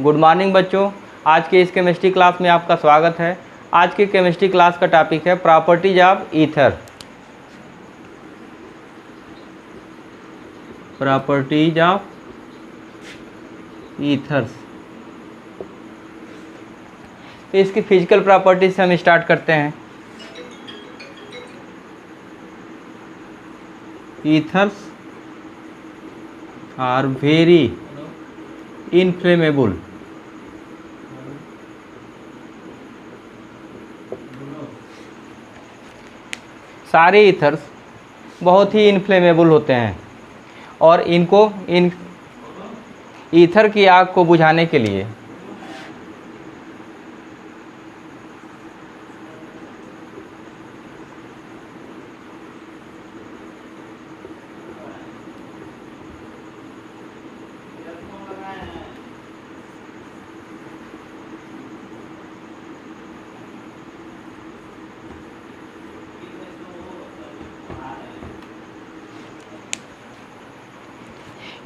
Good morning बच्चों। आज के इस केमिस्ट्री क्लास में आपका स्वागत है। आज के केमिस्ट्री क्लास का टॉपिक है properties of ether. Properties of ethers. तो इसकी फिजिकल प्रॉपर्टीज से हम स्टार्ट करते हैं। Ethers are very inflammable. सारे ईथर्स बहुत ही इनफ्लेमेबल होते हैं और इनको ईथर की आग को बुझाने के लिए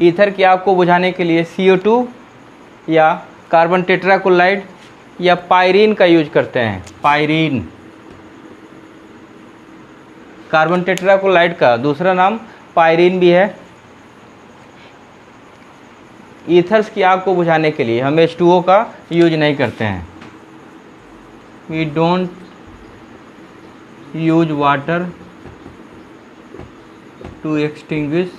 ईथर की आग को बुझाने के लिए CO2 या कार्बन टेट्राक्लोराइड या पायरीन का यूज करते हैं। पायरीन, कार्बन टेट्राक्लोराइड का दूसरा नाम पायरीन भी है। ईथर्स की आग को बुझाने के लिए हम H2O का यूज नहीं करते हैं। We don't use water to extinguish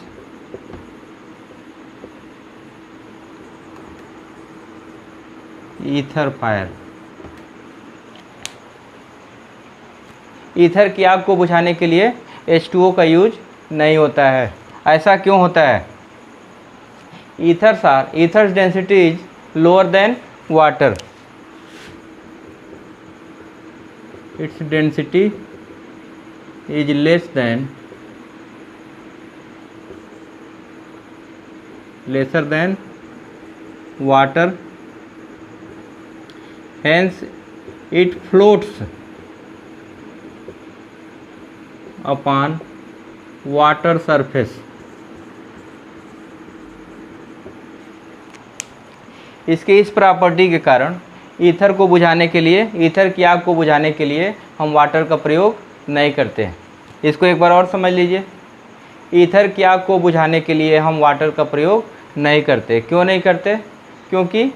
ether fire. Ether की आग को बुझाने के लिए H2O का यूज नहीं होता है। ऐसा क्यों होता है? Ethers density is lower than water. Its density is lesser than water, hence it floats upon water surface। इसके इस प्रॉपर्टी के कारण ईथर को बुझाने के लिए, ईथर की आग को बुझाने के लिए हम वाटर का प्रयोग नहीं करते हैं। इसको एक बार और समझ लीजिए। ईथर की आग को बुझाने के लिए हम वाटर का प्रयोग नहीं करते। क्यों नहीं करते? क्योंकि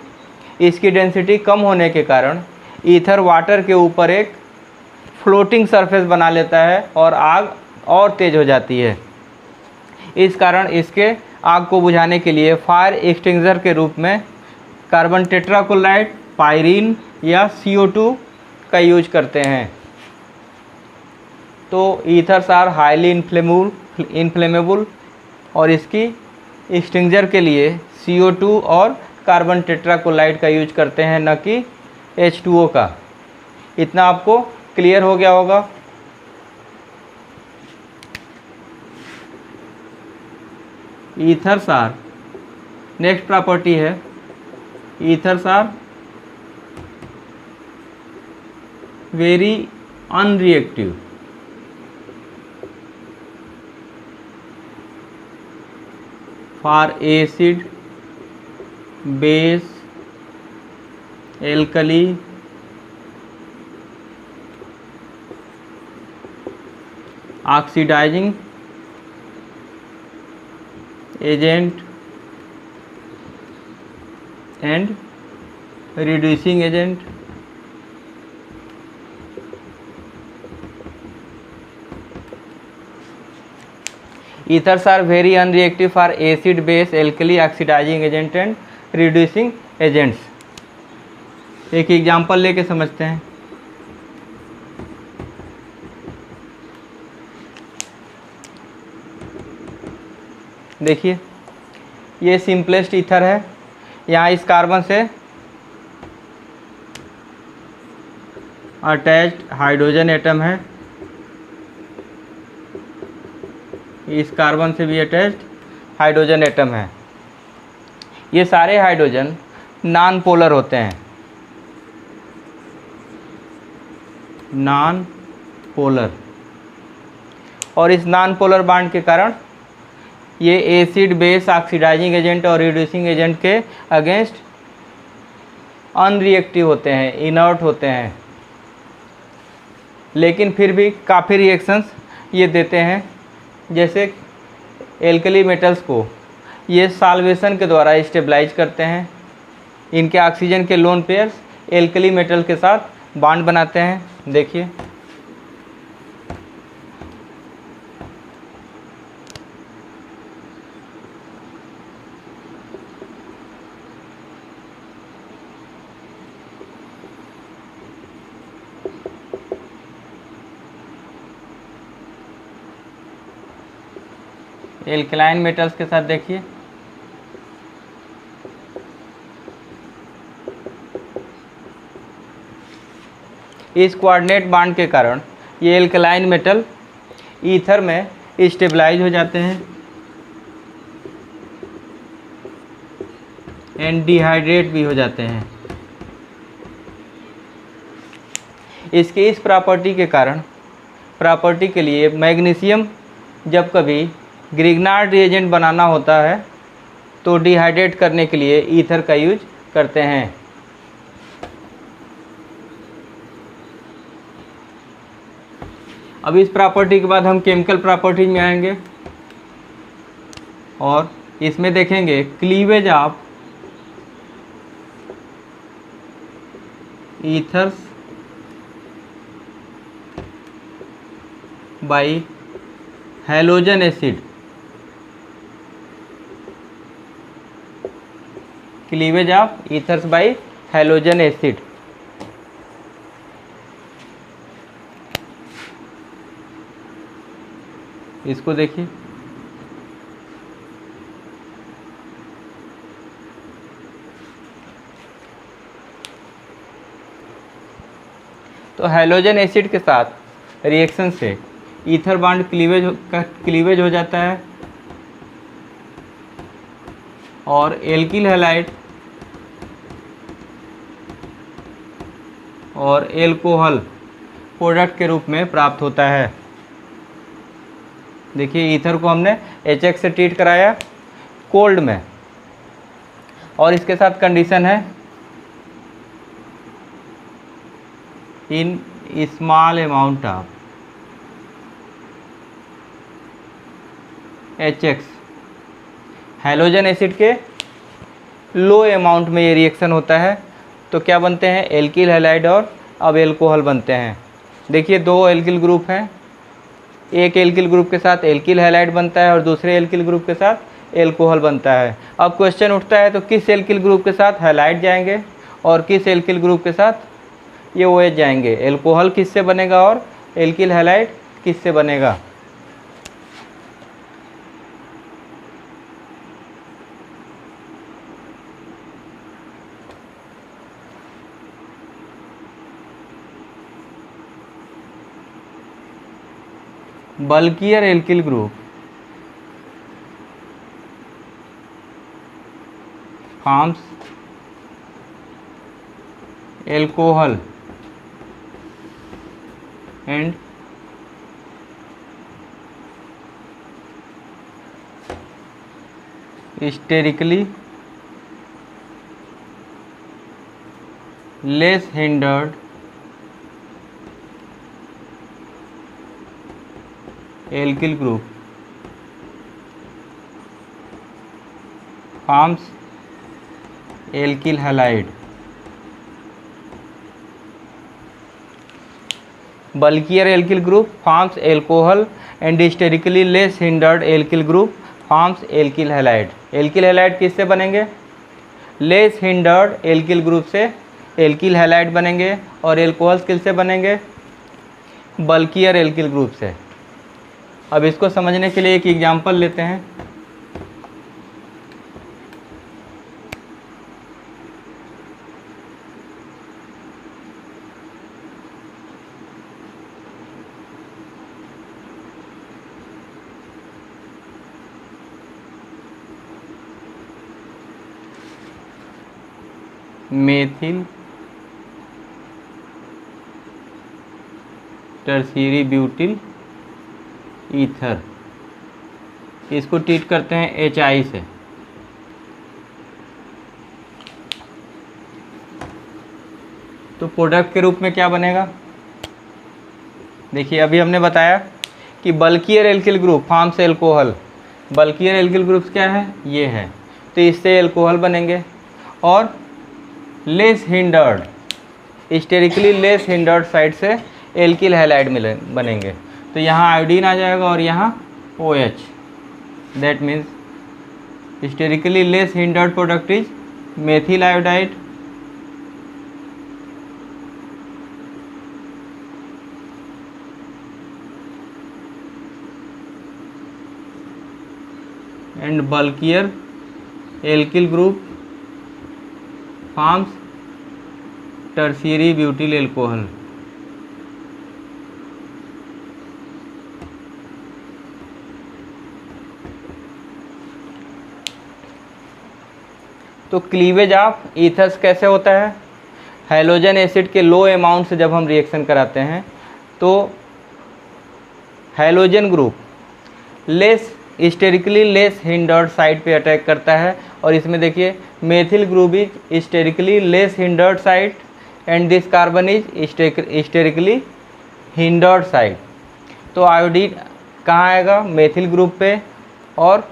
इसकी डेंसिटी कम होने के कारण ईथर वाटर के ऊपर एक फ्लोटिंग सरफेस बना लेता है और आग और तेज़ हो जाती है। इस कारण इसके आग को बुझाने के लिए फायर एक्सटिंग्विशर के रूप में कार्बन टेट्राक्लोराइड, पायरीन या CO2 का यूज करते हैं। तो ईथर्स आर हाईली इनफ्लेमेबल और इसकी एक्सटिंग्विशर के लिए CO2 और कार्बन टेट्राक्लोराइड का यूज करते हैं, न कि H2O का। इतना आपको क्लियर हो गया होगा। ईथर्स आर, नेक्स्ट प्रॉपर्टी है ethers are very unreactive. For acid, base, alkali, oxidising agent and reducing agent. Ethers are very unreactive for acid, base, alkali, oxidising agent and reducing agents. एक example लेके समझते हैं। देखिए, ये simplest ether है। यहाँ इस कार्बन से अटैच्ड हाइड्रोजन एटम है, इस कार्बन से भी अटैच्ड हाइड्रोजन एटम है। ये सारे हाइड्रोजन नॉन पोलर होते हैं। नॉन पोलर, और इस नॉन पोलर बॉन्ड के कारण ये एसिड, बेस, ऑक्सीडाइजिंग एजेंट और रिड्यूसिंग एजेंट के अगेंस्ट अनरिएक्टिव होते हैं, इनर्ट होते हैं, लेकिन फिर भी काफ़ी रिएक्शंस ये देते हैं। जैसे एल्कली मेटल्स को ये सॉल्वेशन के द्वारा स्टेबलाइज करते हैं। इनके ऑक्सीजन के लोन पेयर्स एल्कली मेटल के साथ बॉन्ड बनाते हैं। देखिए एल्कलाइन मेटल्स के साथ देखिए इस कोऑर्डिनेट बॉन्ड के कारण ये एल्कलाइन मेटल ईथर में स्टेबलाइज हो जाते हैं एंड डिहाइड्रेट भी हो जाते हैं। इसके इस प्रॉपर्टी के लिए मैग्नीशियम जब कभी ग्रिग्नार्ड रिएजेंट बनाना होता है तो डिहाइड्रेट करने के लिए ईथर का यूज करते हैं। अब इस प्रॉपर्टी के बाद हम केमिकल प्रॉपर्टीज में आएंगे और इसमें देखेंगे cleavage of ethers bye halogen acid. Cleavage of ethers bye halogen acid. इसको देखिए तो हैलोजन एसिड के साथ रिएक्शन से ईथर बॉन्ड क्लीवेज हो जाता है और एल्किल हैलाइड और एल्कोहल प्रोडक्ट के रूप में प्राप्त होता है। देखिए ईथर को हमने HX से ट्रीट कराया कोल्ड में और इसके साथ कंडीशन है in small amount of HX। Halogen acid के लो अमाउंट में ये रिएक्शन होता है तो क्या बनते हैं एल्किल हैलाइड और अब एल्कोहल बनते हैं। देखिए दो एल्किल ग्रुप हैं, एक एल्किल ग्रुप के साथ एल्किल हैलाइड बनता है और दूसरे एल्किल ग्रुप के साथ एल्कोहल बनता है। अब क्वेश्चन उठता है तो किस एल्किल ग्रुप के साथ हैलाइड जाएंगे और किस एल्किल ग्रुप के साथ ये OH जाएंगे। एल्कोहल किससे बनेगा और एल्किल हैलाइड किससे बनेगा। Bulkier alkyl group forms alcohol and sterically less hindered alkyl group forms alkyl halide. Bulkier alkyl group forms alcohol and हिस्टेरिकली less hindered alkyl group forms alkyl halide. Alkyl halide किससे बनेंगे less hindered alkyl group से alkyl halide बनेंगे और alcohol किससे बनेंगे bulkier alkyl group से। अब इसको समझने के लिए एक एग्जांपल लेते हैं। मेथिल टर्शियरी ब्यूटिल ईथर, इसको ट्रीट करते हैं HI से। तो प्रोडक्ट के रूप में क्या बनेगा, देखिए अभी हमने बताया कि bulkier alkyl group forms alcohol. Bulkier alkyl groups क्या है, ये है, तो इससे एल्कोहल बनेंगे। और less hindered, sterically less hindered side से एल्किल हैलाइड मिले बनेंगे। तो यहाँ आयोडीन आ जाएगा और यहाँ OH, that means sterically less hindered product is methyl iodide and bulkier alkyl group forms tertiary butyl alcohol। तो क्लीवेज ऑफ ईथर्स कैसे होता है, हैलोजन एसिड के लो अमाउंट से जब हम रिएक्शन कराते हैं तो halogen group less sterically less hindered side पे अटैक करता है। और इसमें देखिए methyl group is sterically less hindered side and this carbon is sterically hindered side. तो आयोडीन कहाँ आएगा, मेथिल ग्रुप पे, और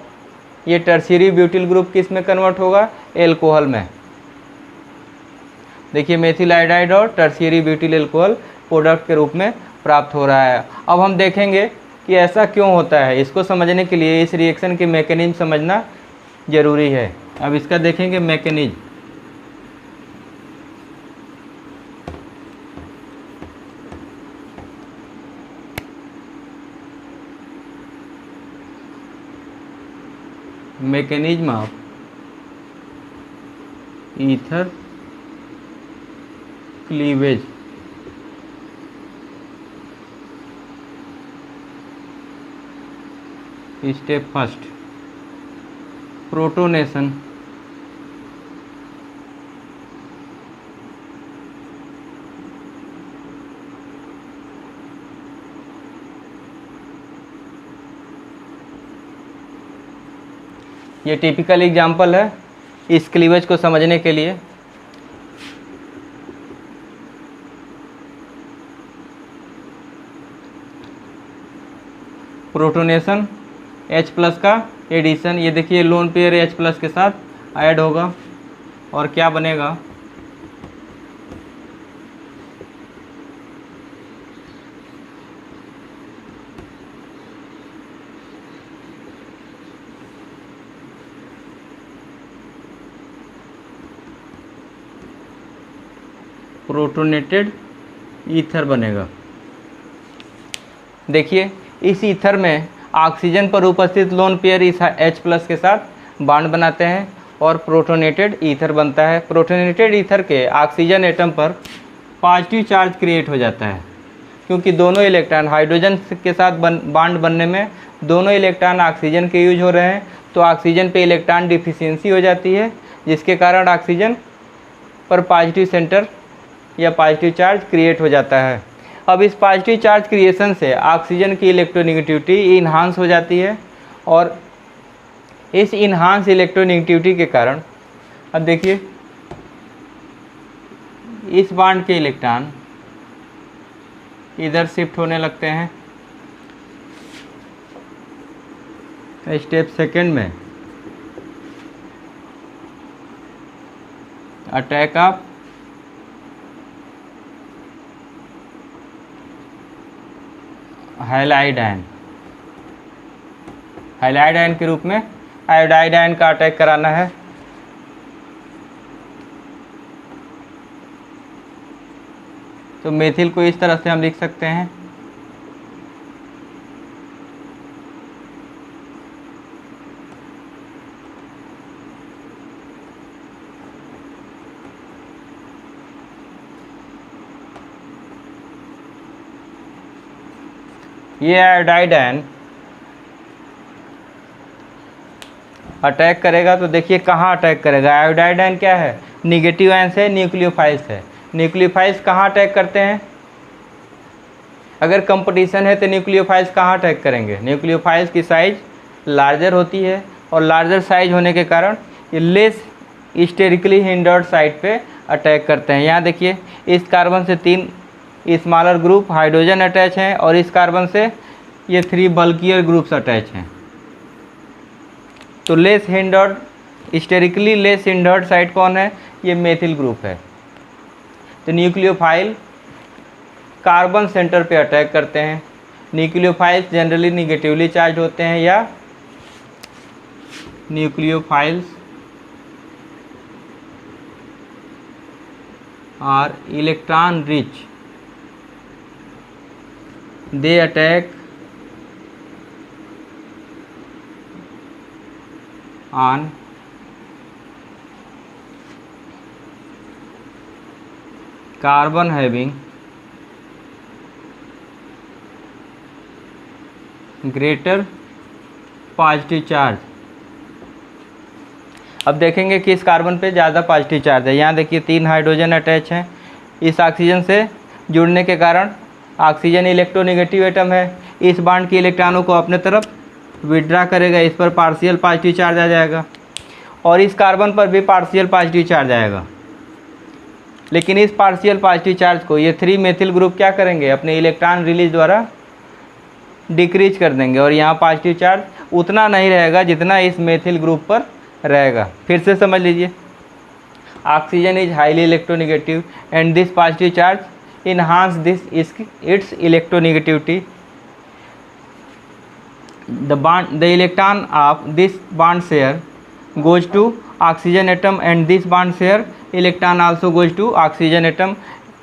ये टर्शियरी ब्यूटिल ग्रुप किस में कन्वर्ट होगा, एल्कोहल में। देखिए मेथिल आयोडाइड और टर्शियरी ब्यूटिल एल्कोहल प्रोडक्ट के रूप में प्राप्त हो रहा है। अब हम देखेंगे कि ऐसा क्यों होता है। इसको समझने के लिए इस रिएक्शन के मैकेनिज्म समझना ज़रूरी है। अब इसका देखेंगे mechanism. Mechanism of ether cleavage. Step first, protonation. ये टिपिकल एग्जाम्पल है इस क्लीवेज को समझने के लिए। प्रोटोनेशन, H+ का एडिशन, ये देखिए लोन पेयर H+ के साथ ऐड होगा और क्या बनेगा, प्रोटोनेटेड ईथर बनेगा। देखिए इस ईथर में ऑक्सीजन पर उपस्थित लोन पेयर इस H+ के साथ बॉन्ड बनाते हैं और प्रोटोनेटेड ईथर बनता है। प्रोटोनेटेड ईथर के ऑक्सीजन एटम पर पॉजिटिव चार्ज क्रिएट हो जाता है, क्योंकि दोनों इलेक्ट्रॉन हाइड्रोजन के साथ बॉन्ड बनने में दोनों इलेक्ट्रॉन ऑक्सीजन के यूज हो रहे हैं, तो ऑक्सीजन पे इलेक्ट्रॉन डिफिशियंसी हो जाती है, जिसके कारण ऑक्सीजन पर पॉजिटिव सेंटर या पॉजिटिव चार्ज क्रिएट हो जाता है। अब इस पॉजिटिव चार्ज क्रिएशन से ऑक्सीजन की इलेक्ट्रोनेगेटिविटी इन्हांस हो जाती है और इस इन्हांस इलेक्ट्रोनेगेटिविटी के कारण अब देखिए इस बॉन्ड के इलेक्ट्रॉन इधर शिफ्ट होने लगते हैं। स्टेप सेकंड में attack of halide ion, halide ion के रूप में आयोडाइड आयन का अटैक कराना है। तो मेथिल को इस तरह से हम लिख सकते हैं, ये आयोडाइड आयन अटैक करेगा। तो देखिए कहाँ अटैक करेगा, आयोडाइड आयन क्या है, निगेटिव आयन से न्यूक्लियोफाइल्स है। न्यूक्लियोफाइल्स कहाँ अटैक करते हैं, अगर कंपटीशन है तो न्यूक्लियोफाइल्स कहाँ अटैक करेंगे, न्यूक्लियोफाइल्स की साइज लार्जर होती है और लार्जर साइज होने के कारण ये लेस स्टेरिकली हिंडर्ड साइड पे अटैक करते हैं। यहाँ देखिए इस कार्बन से 3 स्मॉलर ग्रुप हाइड्रोजन अटैच हैं और इस कार्बन से ये 3 बल्कियर ग्रुप्स अटैच हैं। तो less hindered, sterically less hindered side कौन है? ये मेथिल ग्रुप है। तो न्यूक्लियोफाइल कार्बन सेंटर पे अटैक करते हैं। न्यूक्लियोफाइल्स जनरली निगेटिवली चार्ज होते हैं या nucleophiles are electron rich, they attack on carbon having greater positive charge. अब देखेंगे कि इस कार्बन पे ज़्यादा पॉजिटिव चार्ज है। यहाँ देखिए 3 हाइड्रोजन अटैच हैं। इस ऑक्सीजन से जुड़ने के कारण ऑक्सीजन इलेक्ट्रोनेगेटिव एटम है। इस बांड के इलेक्ट्रॉनों को अपने तरफ विड्रा करेगा, इस पर पार्शियल पॉजिटिव चार्ज आ जाएगा और इस कार्बन पर भी पार्शियल पॉजिटिव चार्ज आएगा। लेकिन इस पार्शियल पॉजिटिव चार्ज को ये 3 मेथिल ग्रुप क्या करेंगे? अपने इलेक्ट्रॉन रिलीज द्वारा डिक्रीज कर देंगे और यहाँ पॉजिटिव चार्ज उतना नहीं रहेगा जितना इस मेथिल ग्रुप पर रहेगा। फिर से समझ लीजिए, oxygen is highly electronegative and this positive charge enhance this it's electronegativity. The electron of this bond share goes to oxygen atom and this bond share electron also goes to oxygen atom.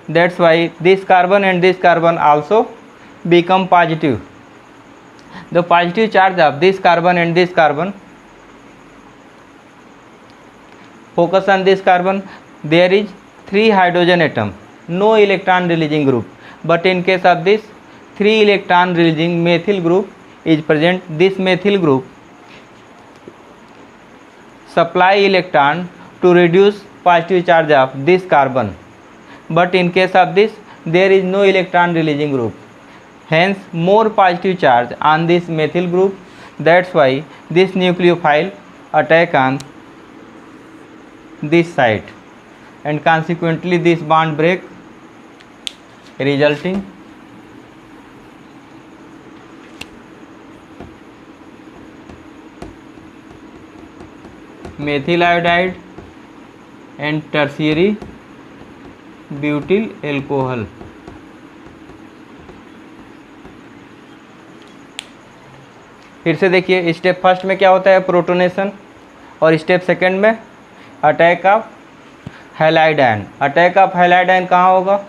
That's why this carbon and this carbon also become positive. The positive charge of this carbon and this carbon, focus on this carbon, there is 3 hydrogen atom, no electron releasing group, but in case of this 3 electron releasing methyl group is present. This methyl group supply electron to reduce positive charge of this carbon, but in case of this there is no electron releasing group, hence more positive charge on this methyl group. That's why this nucleophile attack on this site and consequently this bond break, resulting methyl iodide and tertiary butyl alcohol। फिर से देखिए, step first में क्या होता है? Protonation, और step second में attack of halide ion. Attack of halide ion कहाँ होगा?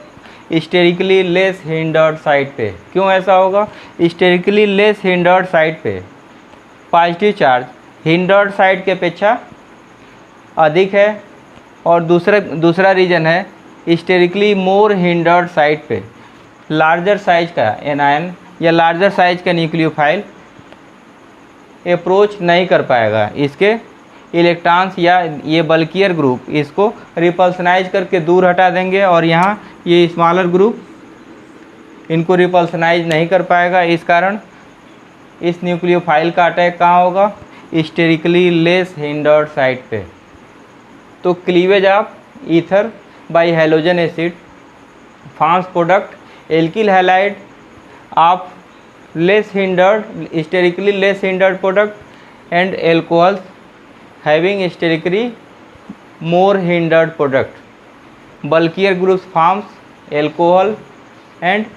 स्टेरिकली लेस हिंडर्ड साइड पे। क्यों ऐसा होगा? स्टेरिकली लेस हिंडर्ड साइड पे पॉजिटिव चार्ज हिंडर्ड साइड के अपेक्षा अधिक है, और दूसरा रीजन है स्टेरिकली मोर हिंडर्ड साइड पे लार्जर साइज का एनायन या लार्जर साइज का न्यूक्लियोफाइल अप्रोच नहीं कर पाएगा। इसके इलेक्ट्रॉन्स या ये बल्कियर ग्रुप इसको रिपल्सनाइज करके दूर हटा देंगे और यहाँ ये स्मॉलर ग्रुप इनको रिपल्सनाइज नहीं कर पाएगा। इस कारण इस न्यूक्लियोफाइल का अटैक कहाँ होगा? स्टेरिकली लेस हिंडर्ड साइड पे। तो cleavage of ether bye halogen acid forms product alkyl halide of less hindered, sterically less hindered product and alcohols having sterically more hindered product. Bulkier groups forms alcohol and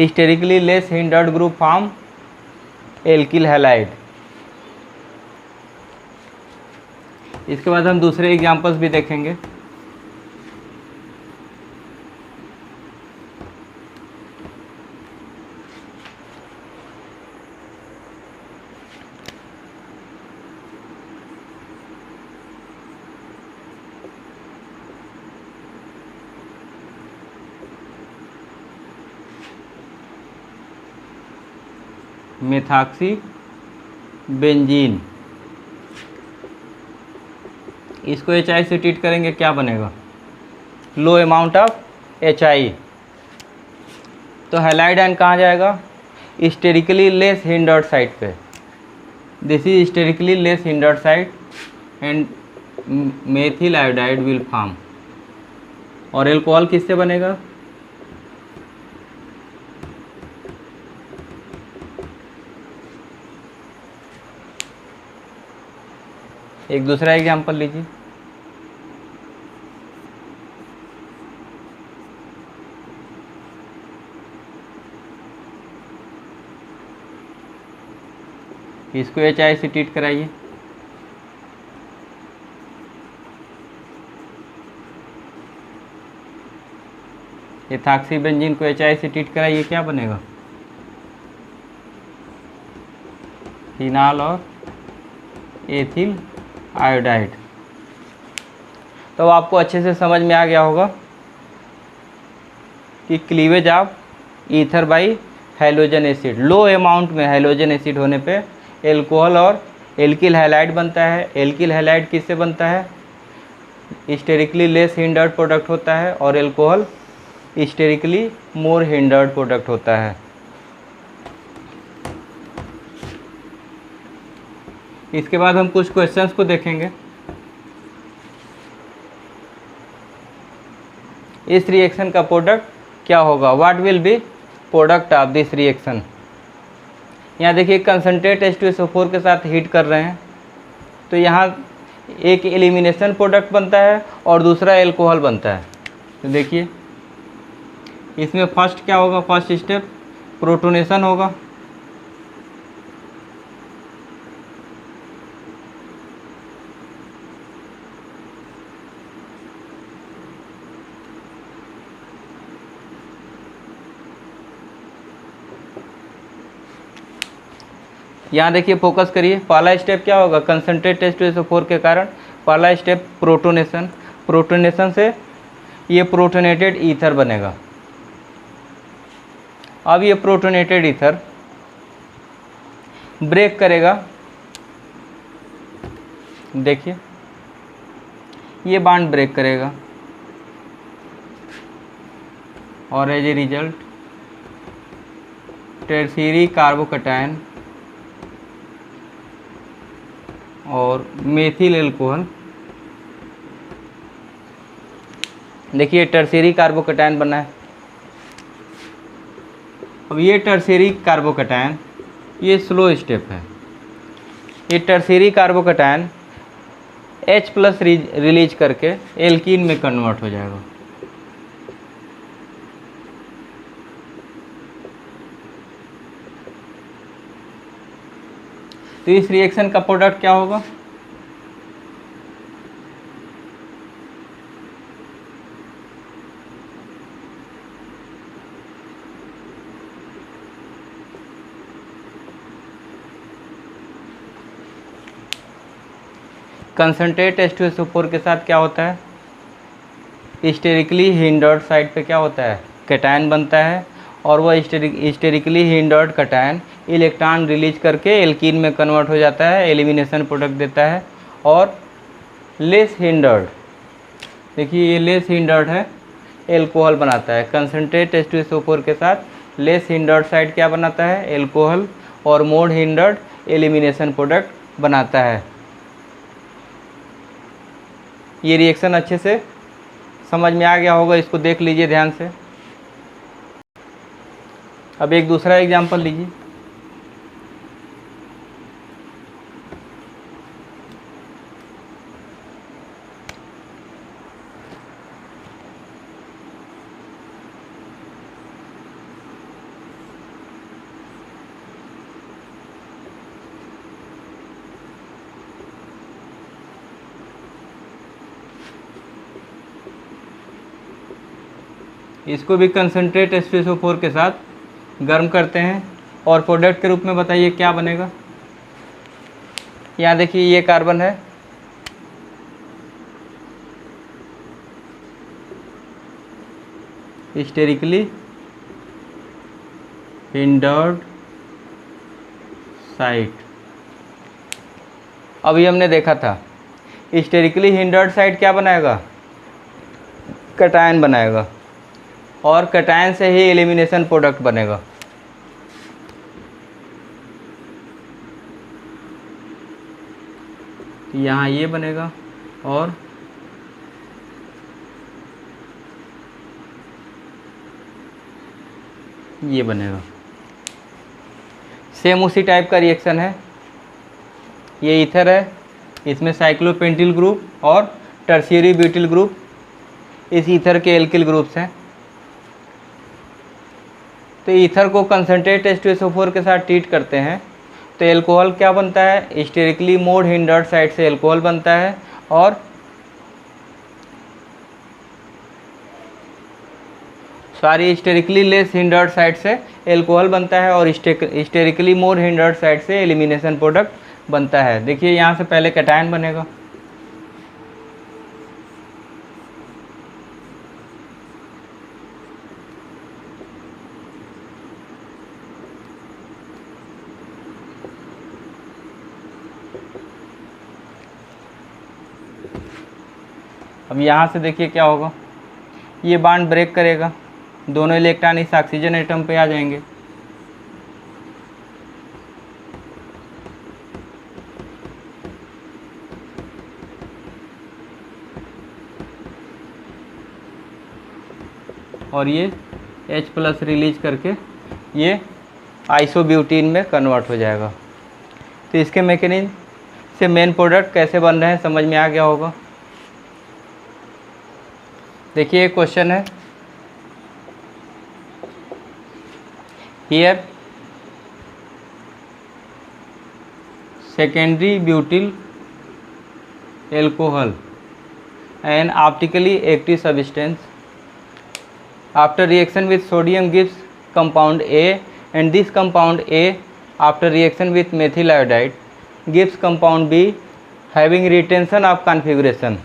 sterically less hindered group form alkyl halide। इसके बाद हम दूसरे examples भी देखेंगे। Methoxy benzene, इसको HI से treat करेंगे, क्या बनेगा? लो अमाउंट ऑफ HI। तो हैलाइड आयन कहाँ जाएगा? स्टेरिकली लेस हिंडर्ड साइड पे। This is sterically less hindered side and methyl iodide will form. और एल्कोहल किससे बनेगा? एक दूसरा एग्जाम्पल लीजिए। इसको HI से ट्रीट कराइए। एथॉक्सी बेंजीन को HI से ट्रीट कराइए, क्या बनेगा? फिनाल और एथिल आयोडाइड। तो आपको अच्छे से समझ में आ गया होगा कि cleavage of ether by halogen acid, low amount में हैलोजन एसिड होने पे एल्कोहल और एल्किल हैलाइड बनता है। एल्किल हैलाइड किससे बनता है? स्टेरिकली लेस हिंडर्ड प्रोडक्ट होता है और एल्कोहल स्टेरिकली मोर हिंडर्ड प्रोडक्ट होता है। इसके बाद हम कुछ क्वेश्चंस को देखेंगे। इस रिएक्शन का प्रोडक्ट क्या होगा? What will be product of this reaction? यहाँ देखिए कंसनट्रेट H2SO4 के साथ हीट कर रहे हैं, तो यहाँ एक एलिमिनेशन प्रोडक्ट बनता है और दूसरा एल्कोहल बनता है। तो देखिए इसमें फर्स्ट क्या होगा? फर्स्ट स्टेप प्रोटोनेशन होगा। यहाँ देखिए फोकस करिए, पहला स्टेप क्या होगा? कंसनट्रेट H2SO4 के कारण पहला स्टेप प्रोटोनेशन। प्रोटोनेशन से ये प्रोटोनेटेड ईथर बनेगा। अब ये प्रोटोनेटेड ईथर ब्रेक करेगा, देखिए ये बॉन्ड ब्रेक करेगा और as a result tertiary carbocation और मेथिल एल्कोहल, देखिए टर्शियरी कार्बोकैटायन बना है। अब ये टर्शियरी कार्बोकैटायन ये स्लो स्टेप है। ये टर्शियरी कार्बोकैटायन H+ रिलीज करके एल्कीन में कन्वर्ट हो जाएगा। तो इस रिएक्शन का प्रोडक्ट क्या होगा? कंसनट्रेट H2SO4 के साथ क्या होता है? स्टेरिकली हिंडर्ड साइड पे क्या होता है? कैटायन बनता है और वह sterically hindered cation electron release करके एल्कीन में कन्वर्ट हो जाता है, एलिमिनेशन प्रोडक्ट देता है। और लेस हिंडर्ड, देखिए ये लेस हिंडर्ड है, एल्कोहल बनाता है। कंसनट्रेट H2SO4 के साथ लेस हिंडर्ड साइड क्या बनाता है? एल्कोहल और मोर हिंडर्ड एलिमिनेशन प्रोडक्ट बनाता है। ये रिएक्शन अच्छे से समझ में आ गया होगा, इसको देख लीजिए ध्यान से। अब एक दूसरा एग्जांपल लीजिए। इसको भी कंसनट्रेट H2SO4 के साथ गर्म करते हैं और प्रोडक्ट के रूप में बताइए क्या बनेगा। यहाँ देखिए ये कार्बन है, स्टेरिकली हिंडर्ड साइट। अभी हमने देखा था स्टेरिकली हिंडर्ड साइट क्या बनाएगा? कैटायन बनाएगा और कैटायन से ही एलिमिनेशन प्रोडक्ट बनेगा। यहाँ ये बनेगा और ये बनेगा। सेम उसी टाइप का रिएक्शन है, ये ईथर है, इसमें साइक्लोपेंटिल ग्रुप और टर्शियरी ब्यूटिल ग्रुप इस ईथर के एल्किल ग्रुप्स हैं। तो ईथर को कंसनट्रेट H2SO4 के साथ ट्रीट करते हैं तो एल्कोहल क्या बनता है, स्टेरिकली मोड हिंडर्ड साइड से एल्कोहल बनता है और स्टेरिकली लेस हिंडर्ड साइड से एल्कोहल बनता है और स्टेरिकली मोर हिंडर्ड साइड से एलिमिनेशन प्रोडक्ट बनता है। देखिए यहाँ से पहले कैटायन बनेगा, अब यहाँ से देखिए क्या होगा, ये बॉन्ड ब्रेक करेगा, दोनों इलेक्ट्रॉन इस ऑक्सीजन एटम पे आ जाएंगे। और ये H+ रिलीज करके ये आइसोब्यूटीन में कन्वर्ट हो जाएगा। तो इसके मैकेनिज्म से मेन प्रोडक्ट कैसे बन रहे हैं समझ में आ गया होगा। देखिए एक क्वेश्चन है, here secondary butyl alcohol N optically active substance after reaction with sodium gives compound A and this compound A after reaction with methyl iodide gives compound B having retention of configuration.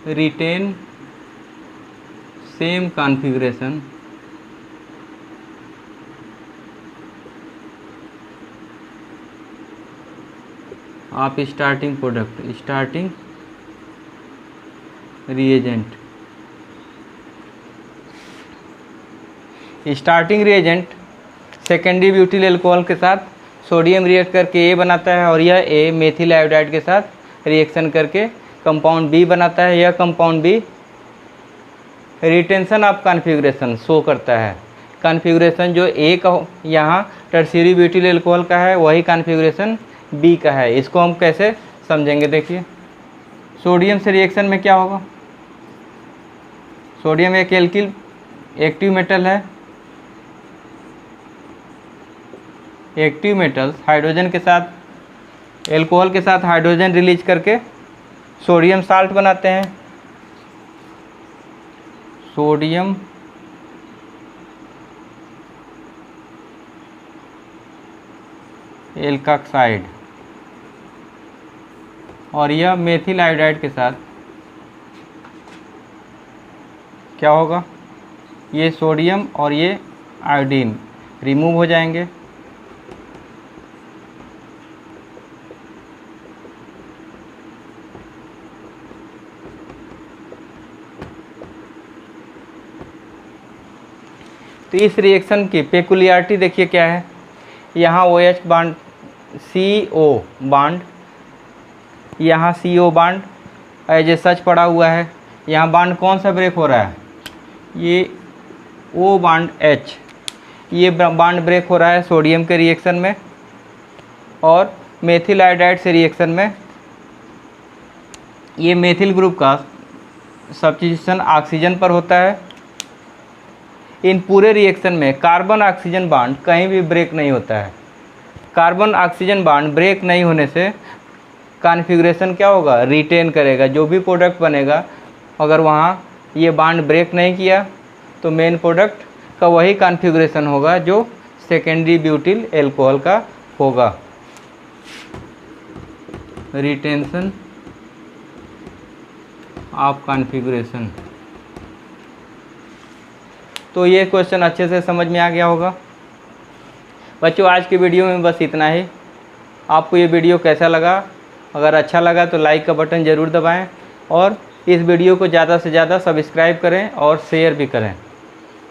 Retain same configuration of starting product, starting reagent. Starting reagent secondary butyl alcohol के साथ sodium react करके ए बनाता है और यह ए methyl iodide के साथ reaction करके कंपाउंड बी बनाता है। यह compound B retention of configuration show करता है। कॉन्फ़िगरेशन जो ए का यहाँ टर्शियरी ब्यूटिल एल्कोहल का है वही कॉन्फ़िगरेशन बी का है। इसको हम कैसे समझेंगे, देखिए सोडियम से रिएक्शन में क्या होगा, सोडियम एक एल्किल एक्टिव मेटल है, एक्टिव मेटल्स हाइड्रोजन के साथ एल्कोहल के साथ हाइड्रोजन रिलीज करके सोडियम साल्ट बनाते हैं। सोडियम एल्काक्साइड और यह मेथिल आयोडाइड के साथ क्या होगा, ये सोडियम और ये आयोडीन रिमूव हो जाएंगे। तो इस रिएक्शन की पेकुलियरिटी देखिए क्या है, यहाँ OH बांड CO बांड, यहाँ CO बांड एज ए सच पड़ा हुआ है। यहाँ बांड कौन सा ब्रेक हो रहा है, ये O बांड H, ये बांड ब्रेक हो रहा है सोडियम के रिएक्शन में और मेथिल आयोडाइड से रिएक्शन में ये मेथिल ग्रुप का सब्स्टिट्यूशन ऑक्सीजन पर होता है। इन पूरे रिएक्शन में कार्बन ऑक्सीजन बांड कहीं भी ब्रेक नहीं होता है। कार्बन ऑक्सीजन बांड ब्रेक नहीं होने से कॉन्फ़िगरेशन क्या होगा, रिटेन करेगा। जो भी प्रोडक्ट बनेगा अगर वहाँ ये बांड ब्रेक नहीं किया तो मेन प्रोडक्ट का वही कॉन्फ़िगरेशन होगा जो सेकेंडरी ब्यूटिल एल्कोहल का होगा। Retention of configuration. तो ये क्वेश्चन अच्छे से समझ में आ गया होगा बच्चों। आज की वीडियो में बस इतना ही। आपको ये वीडियो कैसा लगा, अगर अच्छा लगा तो लाइक का बटन ज़रूर दबाएं और इस वीडियो को ज़्यादा से ज़्यादा सब्सक्राइब करें और शेयर भी करें।